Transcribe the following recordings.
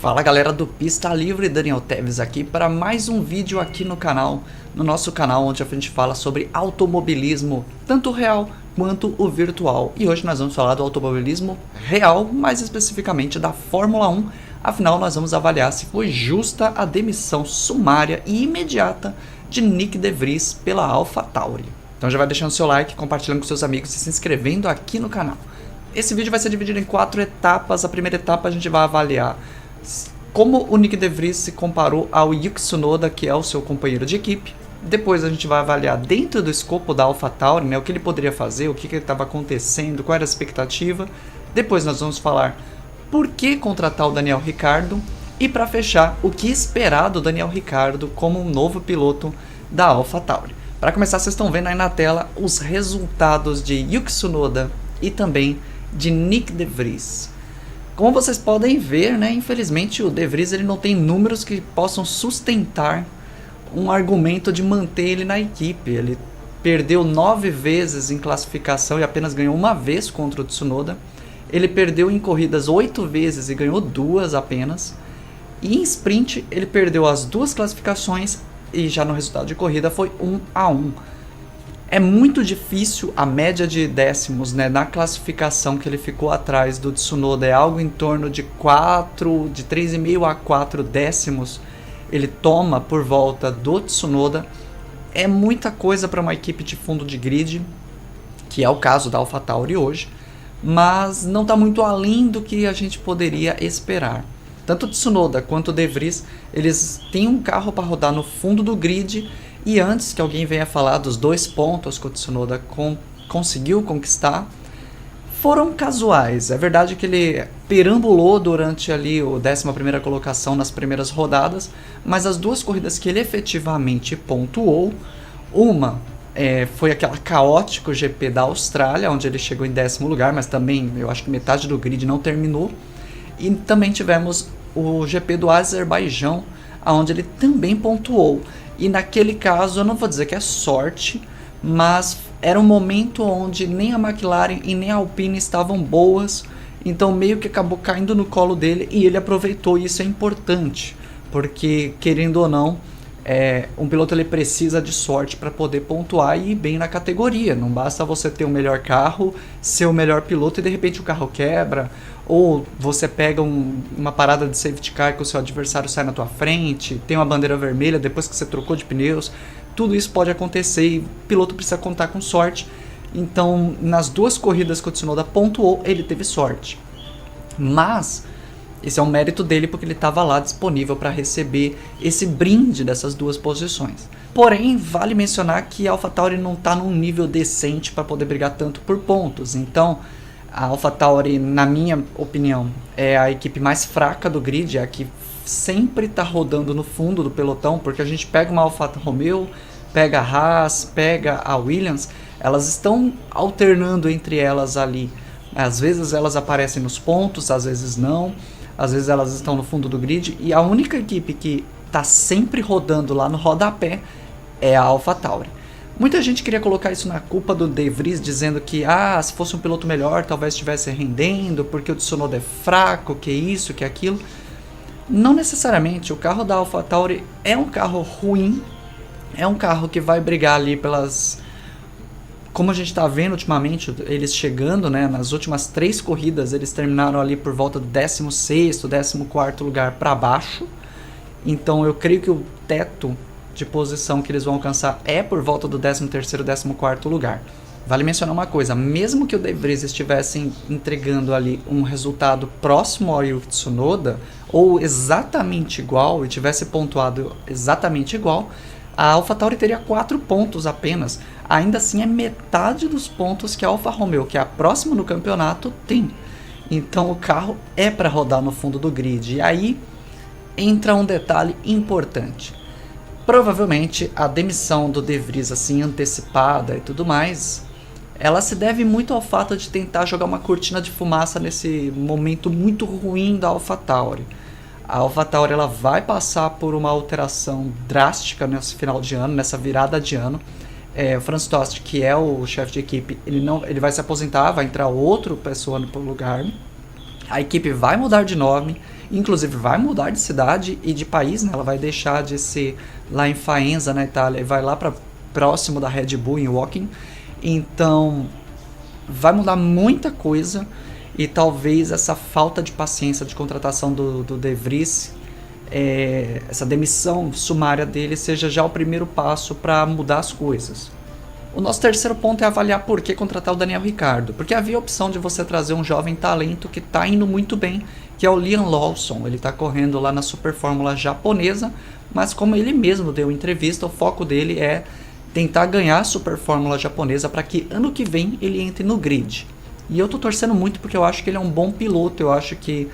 Fala galera do Pista Livre, Daniel Teves aqui para mais um vídeo aqui no canal, no nosso canal onde a gente fala sobre automobilismo, tanto real quanto o virtual. E hoje nós vamos falar do automobilismo real, mais especificamente da Fórmula 1, afinal nós vamos avaliar se foi justa a demissão sumária e imediata de Nyck de Vries pela AlphaTauri. Então já vai deixando seu like, compartilhando com seus amigos e se inscrevendo aqui no canal. Esse vídeo vai ser dividido em 4 etapas. A primeira etapa a gente vai avaliar como o Nyck de Vries se comparou ao Yuki Tsunoda, que é o seu companheiro de equipe. Depois a gente vai avaliar dentro do escopo da AlphaTauri, né, o que ele poderia fazer, o que estava acontecendo, qual era a expectativa. Depois nós vamos falar por que contratar o Daniel Ricciardo. E para fechar, o que esperar do Daniel Ricciardo como um novo piloto da AlphaTauri. Para começar, vocês estão vendo aí na tela os resultados de Yuki Tsunoda e também de Nyck de Vries. Como vocês podem ver, né, infelizmente o De Vries ele não tem números que possam sustentar um argumento de manter ele na equipe. Ele perdeu 9 vezes em classificação e apenas ganhou uma vez contra o Tsunoda. Ele perdeu em corridas 8 vezes e ganhou 2 apenas. E em sprint ele perdeu as 2 classificações e já no resultado de corrida foi 1-1. É muito difícil a média de décimos, né, na classificação que ele ficou atrás do Tsunoda, é algo em torno de 3,5 a 4 décimos ele toma por volta do Tsunoda. É muita coisa para uma equipe de fundo de grid, que é o caso da AlphaTauri hoje, mas não está muito além do que a gente poderia esperar. Tanto o Tsunoda quanto o De Vries, eles têm um carro para rodar no fundo do grid. E antes que alguém venha falar dos 2 pontos que o Tsunoda conseguiu conquistar, foram casuais. É verdade que ele perambulou durante ali a 11ª colocação nas primeiras rodadas, mas as 2 corridas que ele efetivamente pontuou, uma foi aquela caótico GP da Austrália, onde ele chegou em 10º lugar, mas também eu acho que metade do grid não terminou. E também tivemos o GP do Azerbaijão, onde ele também pontuou. E naquele caso, eu não vou dizer que é sorte, mas era um momento onde nem a McLaren e nem a Alpine estavam boas, então meio que acabou caindo no colo dele e ele aproveitou, e isso é importante, porque querendo ou não, um piloto ele precisa de sorte para poder pontuar e ir bem na categoria. Não basta você ter o melhor carro, ser o melhor piloto e de repente o carro quebra, ou você pega uma parada de safety car que o seu adversário sai na tua frente, tem uma bandeira vermelha depois que você trocou de pneus. Tudo isso pode acontecer e o piloto precisa contar com sorte. Então, nas 2 corridas que o Tsunoda pontuou, ele teve sorte. Mas esse é um mérito dele porque ele estava lá disponível para receber esse brinde dessas 2 posições. Porém, vale mencionar que a AlphaTauri não está num nível decente para poder brigar tanto por pontos. Então, a AlphaTauri, na minha opinião, é a equipe mais fraca do grid, é a que sempre está rodando no fundo do pelotão, porque a gente pega uma Alfa Romeo, pega a Haas, pega a Williams, elas estão alternando entre elas ali. Às vezes elas aparecem nos pontos, às vezes não, às vezes elas estão no fundo do grid, e a única equipe que está sempre rodando lá no rodapé é a AlphaTauri. Muita gente queria colocar isso na culpa do De Vries, dizendo que se fosse um piloto melhor, talvez estivesse rendendo, porque o Tsunoda é fraco, que isso, que aquilo. Não necessariamente. O carro da AlphaTauri é um carro ruim, é um carro que vai brigar ali pelas... Como a gente está vendo ultimamente, eles chegando, né, nas últimas 3 corridas, eles terminaram ali por volta do 16º, 14º lugar para baixo. Então eu creio que o teto de posição que eles vão alcançar é por volta do 13º, 14º lugar. Vale mencionar uma coisa, mesmo que o De Vries estivesse entregando ali um resultado próximo ao Yuki Tsunoda, ou exatamente igual, e tivesse pontuado exatamente igual, a AlphaTauri teria 4 pontos apenas. Ainda assim é metade dos pontos que a Alfa Romeo, que é a próxima no campeonato, tem. Então o carro é para rodar no fundo do grid. E aí entra um detalhe importante. Provavelmente a demissão do De Vries assim antecipada e tudo mais, ela se deve muito ao fato de tentar jogar uma cortina de fumaça nesse momento muito ruim da AlphaTauri. A AlphaTauri ela vai passar por uma alteração drástica nesse final de ano, nessa virada de ano. O Franz Tost, que é o chefe de equipe, ele vai se aposentar, vai entrar outra pessoa no lugar. A equipe vai mudar de nome, inclusive vai mudar de cidade e de país, né? Ela vai deixar de ser lá em Faenza, na Itália, e vai lá para próximo da Red Bull, em Woking. Então, vai mudar muita coisa e talvez essa falta de paciência de contratação do De Vries, essa demissão sumária dele, seja já o primeiro passo para mudar as coisas. O nosso terceiro ponto é avaliar por que contratar o Daniel Ricciardo, porque havia a opção de você trazer um jovem talento que está indo muito bem, que é o Liam Lawson. Ele está correndo lá na Super Fórmula japonesa, mas como ele mesmo deu entrevista, o foco dele é tentar ganhar a Super Fórmula japonesa para que ano que vem ele entre no grid. E eu tô torcendo muito porque eu acho que ele é um bom piloto. Eu acho que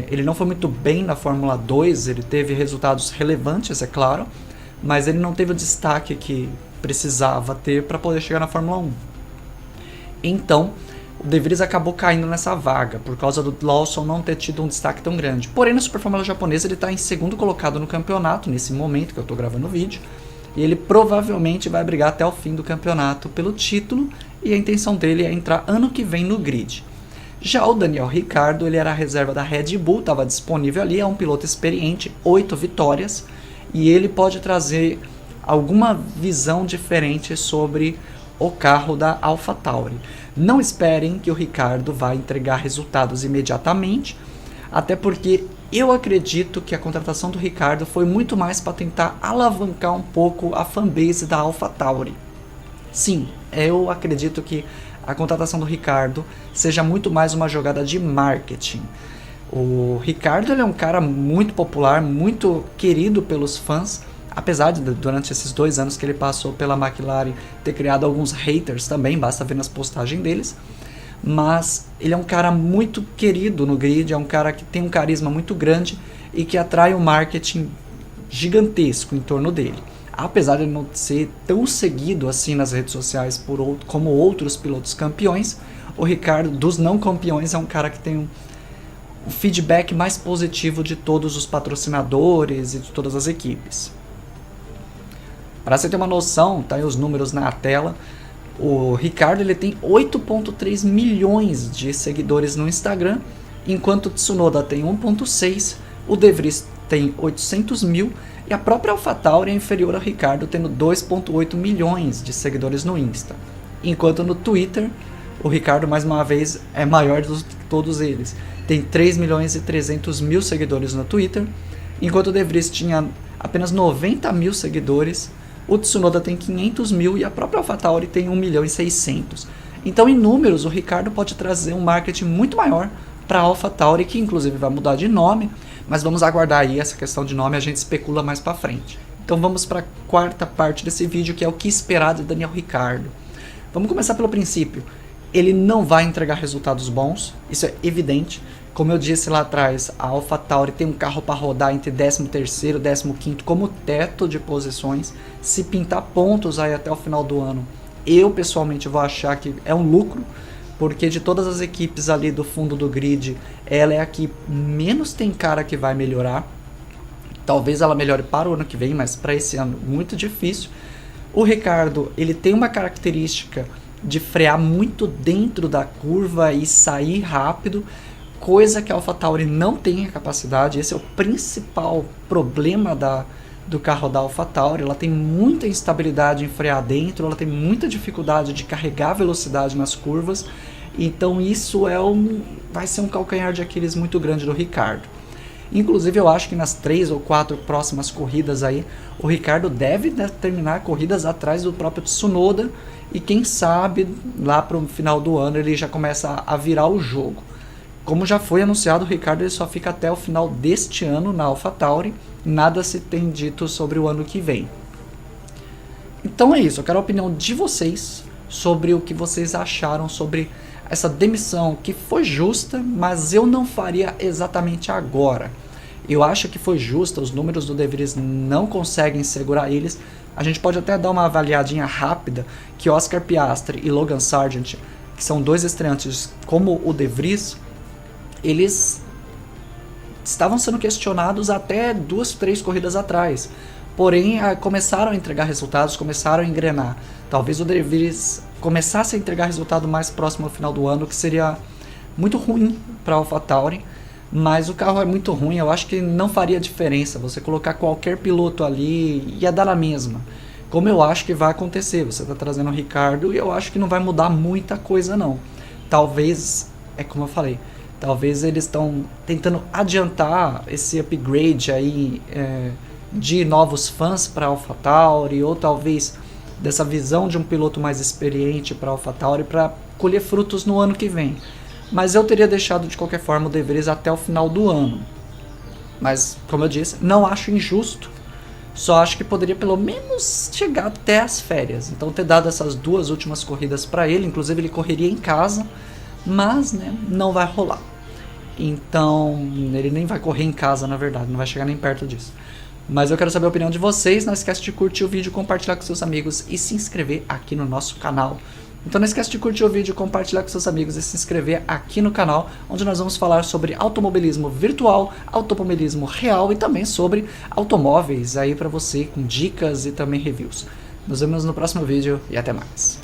ele não foi muito bem na Fórmula 2, ele teve resultados relevantes, é claro, mas ele não teve o destaque que precisava ter para poder chegar na Fórmula 1. Então, o De Vries acabou caindo nessa vaga, por causa do Lawson não ter tido um destaque tão grande. Porém, na Super Fórmula japonesa ele está em segundo colocado no campeonato, nesse momento que eu estou gravando o vídeo, e ele provavelmente vai brigar até o fim do campeonato pelo título, e a intenção dele é entrar ano que vem no grid. Já o Daniel Ricciardo, ele era a reserva da Red Bull, estava disponível ali, é um piloto experiente, 8 vitórias, e ele pode trazer alguma visão diferente sobre o carro da AlphaTauri. Não esperem que o Ricciardo vai entregar resultados imediatamente, até porque eu acredito que a contratação do Ricciardo foi muito mais para tentar alavancar um pouco a fanbase da AlphaTauri. Sim, eu acredito que a contratação do Ricciardo seja muito mais uma jogada de marketing. O Ricciardo, ele é um cara muito popular, muito querido pelos fãs, apesar de durante esses 2 anos que ele passou pela McLaren ter criado alguns haters também, basta ver nas postagens deles, mas ele é um cara muito querido no grid, é um cara que tem um carisma muito grande e que atrai um marketing gigantesco em torno dele. Apesar de ele não ser tão seguido assim nas redes sociais como outros pilotos campeões, o Ricciardo, dos não campeões, é um cara que tem um feedback mais positivo de todos os patrocinadores e de todas as equipes. Para você ter uma noção, tá aí os números na tela, o Ricciardo ele tem 8.3 milhões de seguidores no Instagram, enquanto o Tsunoda tem 1.6, o De Vries tem 800 mil e a própria AlphaTauri é inferior ao Ricciardo, tendo 2.8 milhões de seguidores no Insta. Enquanto no Twitter, o Ricciardo mais uma vez é maior de todos eles. Tem 3 milhões e 300 mil seguidores no Twitter, enquanto o De Vries tinha apenas 90 mil seguidores, o Tsunoda tem 500 mil e a própria AlphaTauri tem 1 milhão e 600. Então, em números, o Ricciardo pode trazer um marketing muito maior para a AlphaTauri, que inclusive vai mudar de nome, mas vamos aguardar aí essa questão de nome, a gente especula mais para frente. Então vamos para a quarta parte desse vídeo, que é o que esperar de Daniel Ricciardo. Vamos começar pelo princípio. Ele não vai entregar resultados bons, isso é evidente. Como eu disse lá atrás, a AlphaTauri tem um carro para rodar entre 13º e 15º como teto de posições. Se pintar pontos aí até o final do ano, eu pessoalmente vou achar que é um lucro, porque de todas as equipes ali do fundo do grid, ela é a que menos tem cara que vai melhorar. Talvez ela melhore para o ano que vem, mas para esse ano muito difícil. O Ricciardo, ele tem uma característica de frear muito dentro da curva e sair rápido, coisa que a AlphaTauri não tem a capacidade. Esse é o principal problema do carro da AlphaTauri. Ela tem muita instabilidade em frear dentro, ela tem muita dificuldade de carregar velocidade nas curvas, então isso vai ser um calcanhar de Aquiles muito grande do Ricciardo. Inclusive eu acho que nas 3 ou 4 próximas corridas aí, o Ricciardo deve terminar corridas atrás do próprio Tsunoda, e quem sabe lá para o final do ano ele já começa a virar o jogo. Como já foi anunciado, o Ricciardo ele só fica até o final deste ano na AlphaTauri, nada se tem dito sobre o ano que vem. Então é isso, eu quero a opinião de vocês sobre o que vocês acharam sobre essa demissão, que foi justa, mas eu não faria exatamente agora. Eu acho que foi justa, os números do De Vries não conseguem segurar eles. A gente pode até dar uma avaliadinha rápida, que Oscar Piastri e Logan Sargent, que são 2 estreantes como o De Vries, eles estavam sendo questionados até 2, 3 corridas atrás. Porém, começaram a entregar resultados, começaram a engrenar. Talvez o De Vries começasse a entregar resultado mais próximo ao final do ano, que seria muito ruim para AlphaTauri, mas o carro é muito ruim, eu acho que não faria diferença. Você colocar qualquer piloto ali ia dar na mesma. Como eu acho que vai acontecer, você está trazendo o Ricardo e eu acho que não vai mudar muita coisa não. Talvez, é como eu falei, talvez eles estão tentando adiantar esse upgrade aí de novos fãs para AlphaTauri, ou talvez dessa visão de um piloto mais experiente para AlphaTauri para colher frutos no ano que vem. Mas eu teria deixado de qualquer forma o De Vries até o final do ano. Mas, como eu disse, não acho injusto. Só acho que poderia pelo menos chegar até as férias. Então ter dado essas 2 últimas corridas para ele. Inclusive ele correria em casa. Mas, né, não vai rolar. Então, ele nem vai correr em casa, na verdade. Não vai chegar nem perto disso. Mas eu quero saber a opinião de vocês. Não esquece de curtir o vídeo, compartilhar com seus amigos e se inscrever aqui no nosso canal. Então não esquece de curtir o vídeo, compartilhar com seus amigos e se inscrever aqui no canal, onde nós vamos falar sobre automobilismo virtual, automobilismo real e também sobre automóveis aí para você, com dicas e também reviews. Nos vemos no próximo vídeo e até mais.